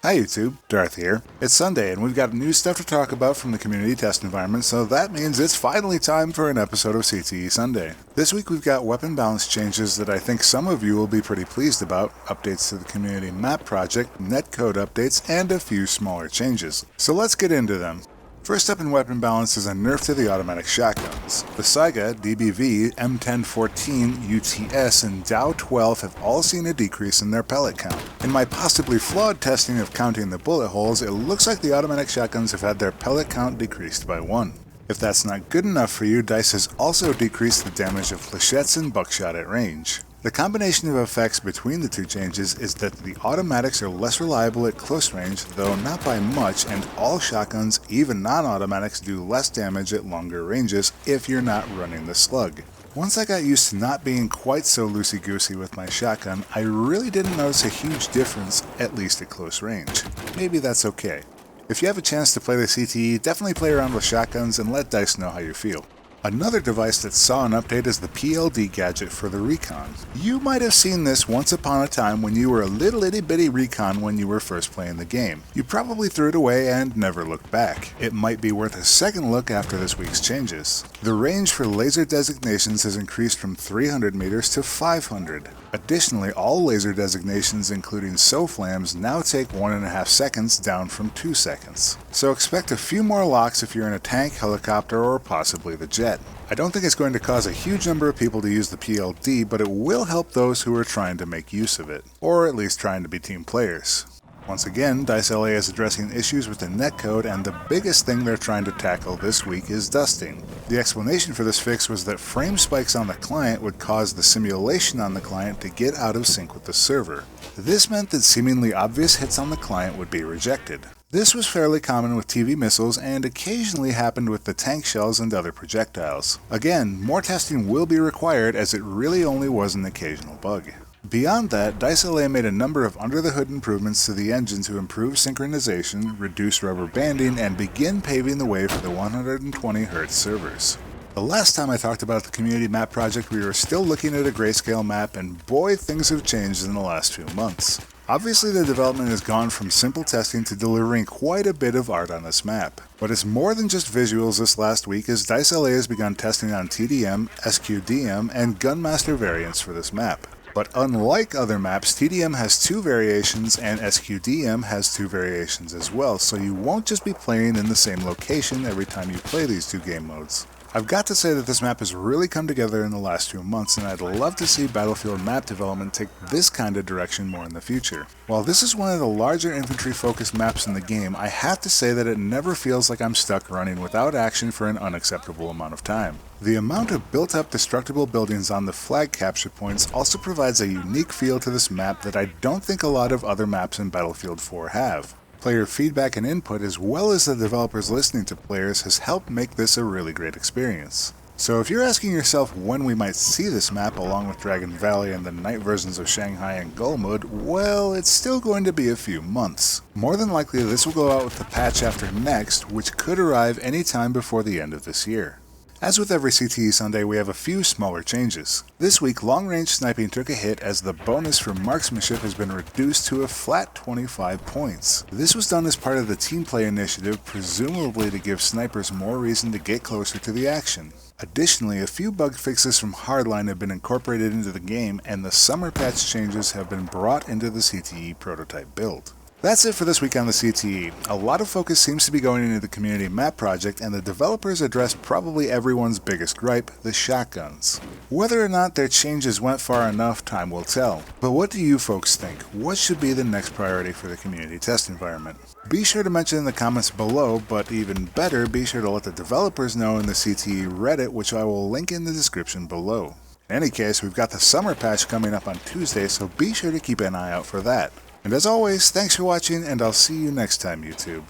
Hi YouTube, Darth here. It's Sunday and we've got new stuff to talk about from the community test environment, so that means it's finally time for an episode of CTE Sunday. This week we've got weapon balance changes that I think some of you will be pretty pleased about, updates to the community map project, netcode updates, and a few smaller changes. So let's get into them. First up in weapon balance is a nerf to the automatic shotguns. The Saiga, DBV, M1014, UTS, and Dow 12 have all seen a decrease in their pellet count. In my possibly flawed testing of counting the bullet holes, it looks like the automatic shotguns have had their pellet count decreased by 1. If that's not good enough for you, DICE has also decreased the damage of flechettes and buckshot at range. The combination of effects between the two changes is that the automatics are less reliable at close range, though not by much, and all shotguns, even non-automatics, do less damage at longer ranges if you're not running the slug. Once I got used to not being quite so loosey-goosey with my shotgun, I really didn't notice a huge difference, at least at close range. Maybe that's okay. If you have a chance to play the CTE, definitely play around with shotguns and let DICE know how you feel. Another device that saw an update is the PLD gadget for the Recon. You might have seen this once upon a time when you were a little itty bitty Recon when you were first playing the game. You probably threw it away and never looked back. It might be worth a second look after this week's changes. The range for laser designations has increased from 300 meters to 500. Additionally, all laser designations including SOFLAMs now take 1.5 seconds down from 2 seconds. So expect a few more locks if you're in a tank, helicopter, or possibly the jet. I don't think it's going to cause a huge number of people to use the PLD, but it will help those who are trying to make use of it, or at least trying to be team players. Once again, DICE LA is addressing issues with the netcode, and the biggest thing they're trying to tackle this week is dusting. The explanation for this fix was that frame spikes on the client would cause the simulation on the client to get out of sync with the server. This meant that seemingly obvious hits on the client would be rejected. This was fairly common with TV missiles and occasionally happened with the tank shells and other projectiles. Again, more testing will be required as it really only was an occasional bug. Beyond that, DICE LA made a number of under-the-hood improvements to the engine to improve synchronization, reduce rubber banding, and begin paving the way for the 120Hz servers. The last time I talked about the community map project, we were still looking at a grayscale map, and boy, things have changed in the last few months. Obviously, the development has gone from simple testing to delivering quite a bit of art on this map. But it's more than just visuals this last week, as DICE LA has begun testing on TDM, SQDM, and Gunmaster variants for this map. But unlike other maps, TDM has 2 variations and SQDM has 2 variations as well, so you won't just be playing in the same location every time you play these 2 game modes. I've got to say that this map has really come together in the last few months, and I'd love to see Battlefield map development take this kind of direction more in the future. While this is one of the larger infantry-focused maps in the game, I have to say that it never feels like I'm stuck running without action for an unacceptable amount of time. The amount of built-up destructible buildings on the flag capture points also provides a unique feel to this map that I don't think a lot of other maps in Battlefield 4 have. Player feedback and input, as well as the developers listening to players, has helped make this a really great experience. So if you're asking yourself when we might see this map along with Dragon Valley and the night versions of Shanghai and Gulmud, well, it's still going to be a few months. More than likely this will go out with the patch after next, which could arrive anytime before the end of this year. As with every CTE Sunday, we have a few smaller changes. This week, long-range sniping took a hit as the bonus for marksmanship has been reduced to a flat 25 points. This was done as part of the team play initiative, presumably to give snipers more reason to get closer to the action. Additionally, a few bug fixes from Hardline have been incorporated into the game, and the summer patch changes have been brought into the CTE prototype build. That's it for this week on the CTE. A lot of focus seems to be going into the community map project, and the developers addressed probably everyone's biggest gripe, the shotguns. Whether or not their changes went far enough, time will tell. But what do you folks think? What should be the next priority for the community test environment? Be sure to mention in the comments below, but even better, be sure to let the developers know in the CTE Reddit, which I will link in the description below. In any case, we've got the summer patch coming up on Tuesday, so be sure to keep an eye out for that. And as always, thanks for watching, and I'll see you next time, YouTube.